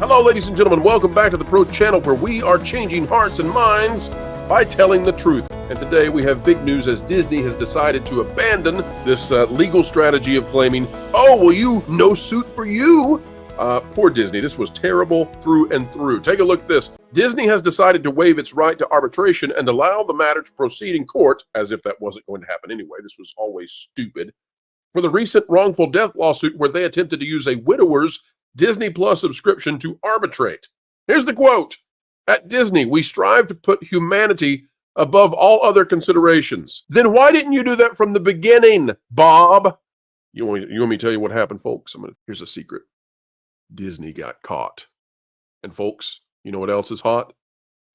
Hello, ladies and gentlemen. Welcome back to the Pro Channel, where we are changing hearts and minds by telling the truth. And today we have big news, as Disney has decided to abandon this legal strategy of claiming, oh, well, no suit for you. Poor Disney. This was terrible through and through. Take a look at this. Disney has decided to waive its right to arbitration and allow the matter to proceed in court, as if that wasn't going to happen anyway. This was always stupid. For the recent wrongful death lawsuit where they attempted to use a widower's Disney Plus subscription to arbitrate. Here's the quote. At Disney, we strive to put humanity above all other considerations. Then why didn't you do that from the beginning, Bob? You want me to tell you what happened, folks? Here's a secret. Disney got caught. And folks, you know what else is hot?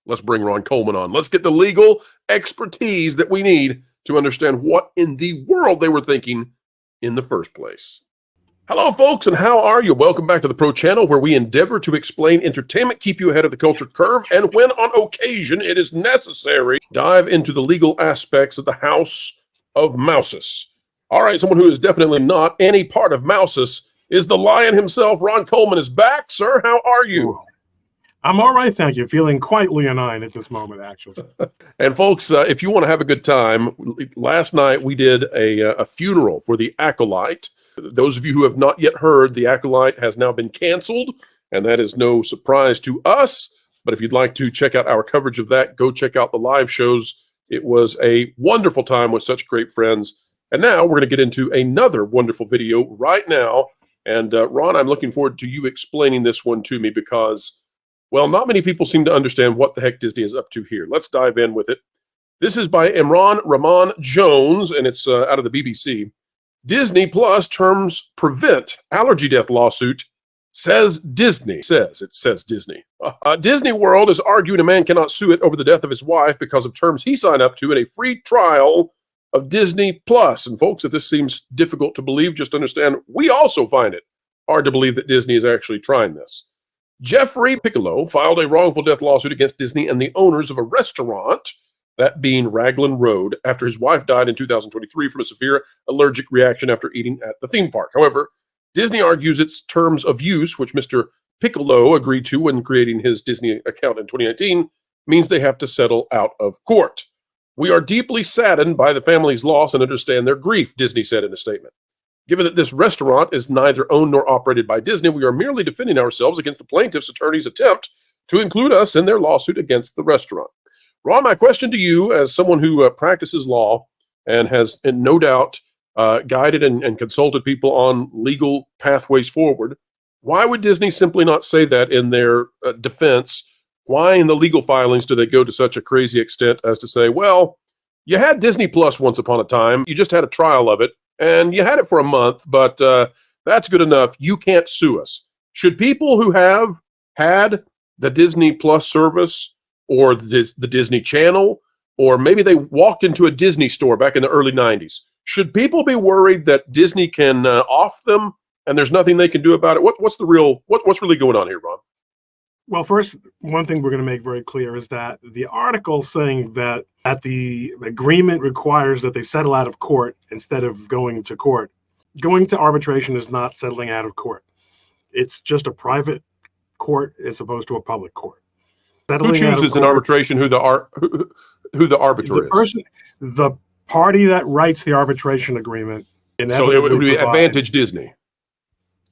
Let's bring Ron Coleman on. Let's get the legal expertise that we need to understand what in the world they were thinking in the first place. Hello, folks, and how are you? Welcome back to the Pro Channel, where we endeavor to explain entertainment, keep you ahead of the culture curve, and when on occasion it is necessary, dive into the legal aspects of the House of Mouses. All right, someone who is definitely not any part of Mouses is the lion himself. Ron Coleman is back. Sir, how are you? I'm all right, thank you. Feeling quite leonine at this moment, actually. And folks, if you want to have a good time, last night we did a funeral for the Acolyte. Those of you who have not yet heard, the Acolyte has now been canceled, and that is no surprise to us. But if you'd like to check out our coverage of that, go check out the live shows. It was a wonderful time with such great friends. And now we're going to get into another wonderful video right now. And Ron, I'm looking forward to you explaining this one to me because, well, not many people seem to understand what the heck Disney is up to here. Let's dive in with it. This is by Imran Rahman Jones, and it's out of the BBC. Disney Plus terms prevent allergy death lawsuit, says Disney. It says Disney. Disney World is arguing a man cannot sue it over the death of his wife because of terms he signed up to in a free trial of Disney Plus. And folks, if this seems difficult to believe, just understand we also find it hard to believe that Disney is actually trying this. Jeffrey Piccolo filed a wrongful death lawsuit against Disney and the owners of a restaurant, that being Raglan Road, after his wife died in 2023 from a severe allergic reaction after eating at the theme park. However, Disney argues its terms of use, which Mr. Piccolo agreed to when creating his Disney account in 2019, means they have to settle out of court. We are deeply saddened by the family's loss and understand their grief, Disney said in a statement. Given that this restaurant is neither owned nor operated by Disney, we are merely defending ourselves against the plaintiff's attorney's attempt to include us in their lawsuit against the restaurant. Ron, my question to you, as someone who practices law and has, and no doubt, guided and consulted people on legal pathways forward, why would Disney simply not say that in their defense? Why in the legal filings do they go to such a crazy extent as to say, well, you had Disney Plus once upon a time, you just had a trial of it, and you had it for a month, but that's good enough. You can't sue us. Should people who have had the Disney Plus service or the Disney Channel, or maybe they walked into a Disney store back in the early 90s, should people be worried that Disney can off them and there's nothing they can do about it? What's really going on here, Ron? Well, first, one thing we're going to make very clear is that the article saying that the agreement requires that they settle out of court instead of going to court. Going to arbitration is not settling out of court. It's just a private court as opposed to a public court. Who chooses in arbitration who the arbiter is? The party that writes the arbitration agreement. So it would be advantage Disney.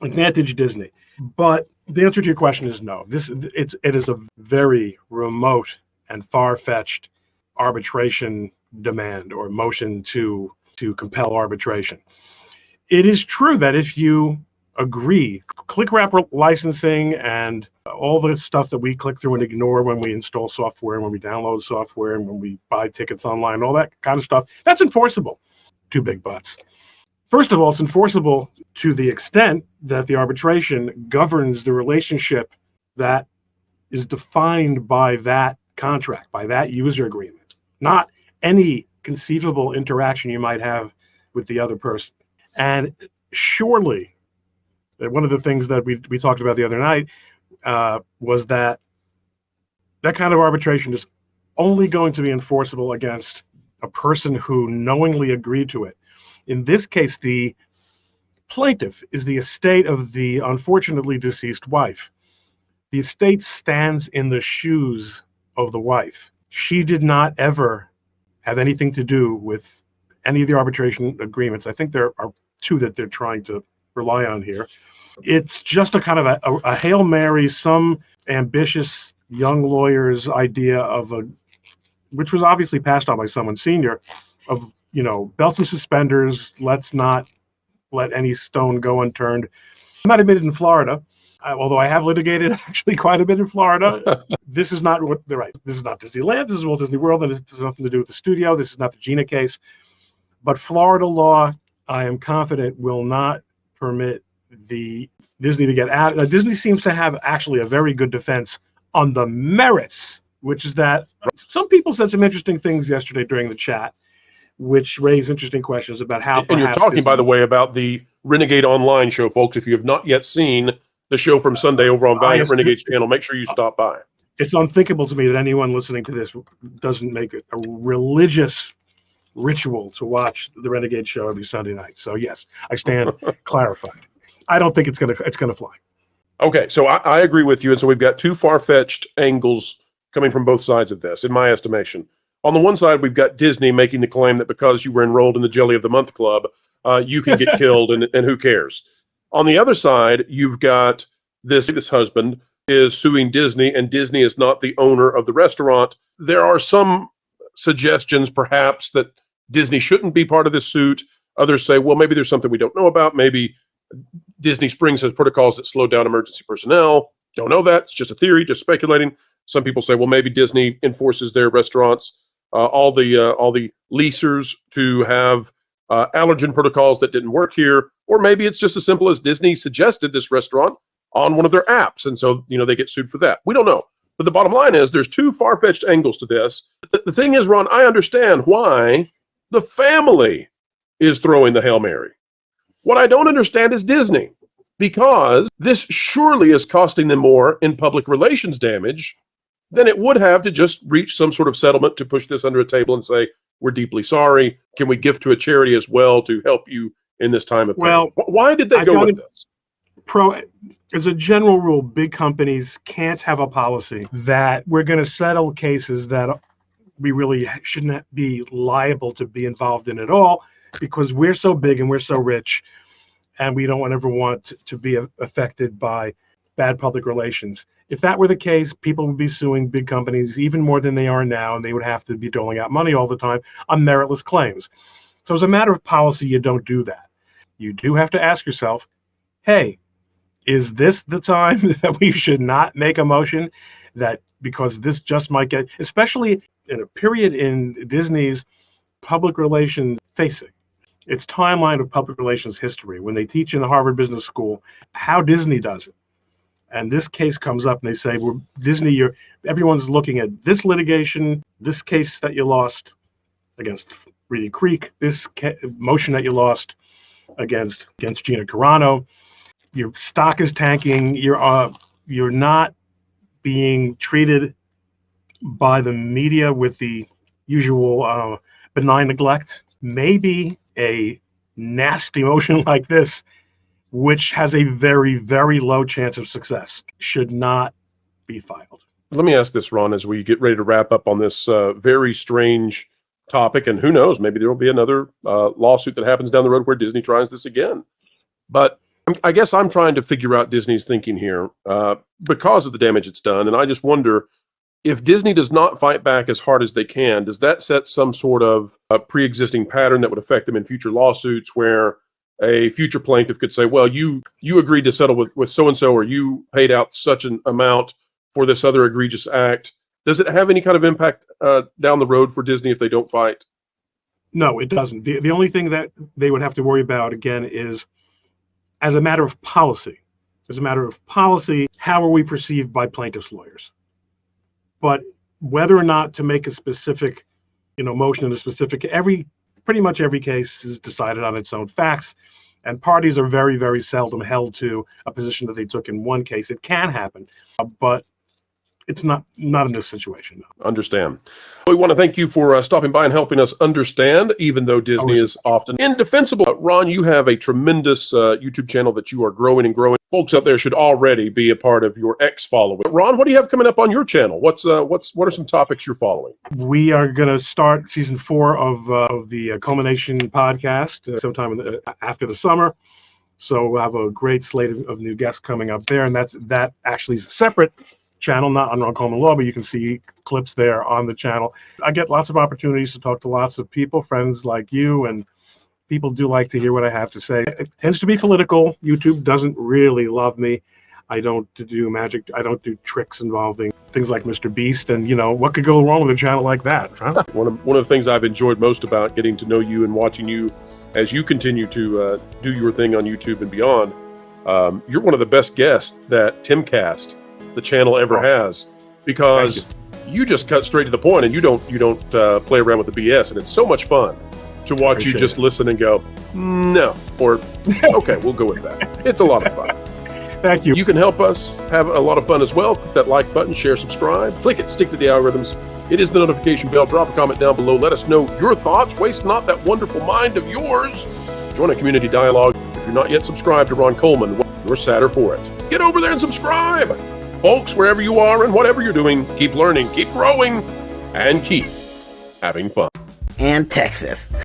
Advantage Disney. But the answer to your question is no. It is a very remote and far-fetched arbitration demand or motion to compel arbitration. It is true that if you agree, click wrap licensing and all the stuff that we click through and ignore when we install software and when we download software and when we buy tickets online, all that kind of stuff, that's enforceable. Two big buts. First of all, it's enforceable to the extent that the arbitration governs the relationship that is defined by that contract, by that user agreement, not any conceivable interaction you might have with the other person. And surely, one of the things that we talked about the other night was that kind of arbitration is only going to be enforceable against a person who knowingly agreed to it. In this case, the plaintiff is the estate of the unfortunately deceased wife. The estate stands in the shoes of the wife. She did not ever have anything to do with any of the arbitration agreements. I think there are two that they're trying to rely on here. It's just a kind of a Hail Mary, some ambitious young lawyer's idea of which was obviously passed on by someone senior, of, belts and suspenders, let's not let any stone go unturned. I'm not admitted in Florida, although I have litigated actually quite a bit in Florida. This is not what they're right. This is not Disneyland. This is Walt Disney World, and it has nothing to do with the studio. This is not the Gina case. But Florida law, I am confident, will not permit the Disney to get out. Now, Disney seems to have actually a very good defense on the merits, which is that some people said some interesting things yesterday during the chat, which raise interesting questions about how. And you're talking, by the way, about the Renegade Online show, folks. If you have not yet seen the show from Sunday over on Valiant Renegade's channel, make sure you stop by. It's unthinkable to me that anyone listening to this doesn't make it a religious ritual to watch the Renegade show every Sunday night. So yes, I stand clarified. I don't think it's gonna fly. Okay, so I agree with you, and so we've got two far-fetched angles coming from both sides of this, in my estimation. On the one side, we've got Disney making the claim that because you were enrolled in the Jelly of the Month Club, you can get killed, and who cares? On the other side, you've got this husband is suing Disney, and Disney is not the owner of the restaurant. There are some suggestions, perhaps, that Disney shouldn't be part of this suit. Others say, well, maybe there's something we don't know about. Maybe Disney Springs has protocols that slow down emergency personnel. Don't know that. It's just a theory, just speculating. Some people say, well, maybe Disney enforces their restaurants, all the leasers to have allergen protocols that didn't work here. Or maybe it's just as simple as Disney suggested this restaurant on one of their apps, and so they get sued for that. We don't know. But the bottom line is there's two far-fetched angles to this. The thing is, Ron, I understand why the family is throwing the Hail Mary. What I don't understand is Disney, because this surely is costing them more in public relations damage than it would have to just reach some sort of settlement to push this under a table and say, we're deeply sorry. Can we gift to a charity as well to help you in this time of pain? Well, why did they go with this? As a general rule, big companies can't have a policy that we're going to settle cases that we really shouldn't be liable to be involved in at all, because we're so big and we're so rich, and we don't ever want to be affected by bad public relations. If that were the case, people would be suing big companies even more than they are now, and they would have to be doling out money all the time on meritless claims. So as a matter of policy, you don't do that. You do have to ask yourself, hey, is this the time that we should not make a motion that, because this just might get, especially in a period in Disney's public relations facing its timeline of public relations history, when they teach in the Harvard Business School how Disney does it. And this case comes up and they say, well, Disney, everyone's looking at this litigation, this case that you lost against Reedy Creek, this motion that you lost against Gina Carano. Your stock is tanking. You're not being treated by the media with the usual benign neglect. Maybe a nasty motion like this, which has a very, very low chance of success, should not be filed. Let me ask this, Ron, as we get ready to wrap up on this very strange topic, and who knows, maybe there will be another lawsuit that happens down the road where Disney tries this again. But I guess I'm trying to figure out Disney's thinking here because of the damage it's done. And I just wonder, if Disney does not fight back as hard as they can, does that set some sort of a pre-existing pattern that would affect them in future lawsuits, where a future plaintiff could say, well, you agreed to settle with so-and-so, or you paid out such an amount for this other egregious act? Does it have any kind of impact down the road for Disney if they don't fight? No, it doesn't. The only thing that they would have to worry about, again, is as a matter of policy. As a matter of policy, how are we perceived by plaintiffs' lawyers? But whether or not to make a specific, motion in a specific, pretty much every case is decided on its own facts, and parties are very, very seldom held to a position that they took in one case. It can happen, but it's not in this situation. No. Understand. We want to thank you for stopping by and helping us understand, even though Disney is often indefensible. Ron, you have a tremendous YouTube channel that you are growing and growing. Folks out there should already be a part of your X following. Ron, what do you have coming up on your channel? What are some topics you're following? We are going to start season 4 of the Culmination podcast sometime after the summer. So we'll have a great slate of new guests coming up there, and that actually is a separate channel, not on Ron Coleman Law, but you can see clips there on the channel. I get lots of opportunities to talk to lots of people, friends like you, and people do like to hear what I have to say. It tends to be political. YouTube doesn't really love me. I don't do magic. I don't do tricks involving things like Mr. Beast, and what could go wrong with a channel like that? Huh? One of the things I've enjoyed most about getting to know you and watching you as you continue to do your thing on YouTube and beyond, you're one of the best guests that Timcast, the channel, ever has, because you just cut straight to the point and you don't play around with the BS, and it's so much fun to watch you just listen and go, no, or okay, we'll go with that. It's a lot of fun. Thank you. You can help us have a lot of fun as well. Click that like button, share, subscribe, click it, stick to the algorithms. It is the notification bell. Drop a comment down below. Let us know your thoughts. Waste not that wonderful mind of yours. Join a community dialogue. If you're not yet subscribed to Ron Coleman, you're sadder for it. Get over there and subscribe. Folks, wherever you are and whatever you're doing, keep learning, keep growing, and keep having fun. And Texas.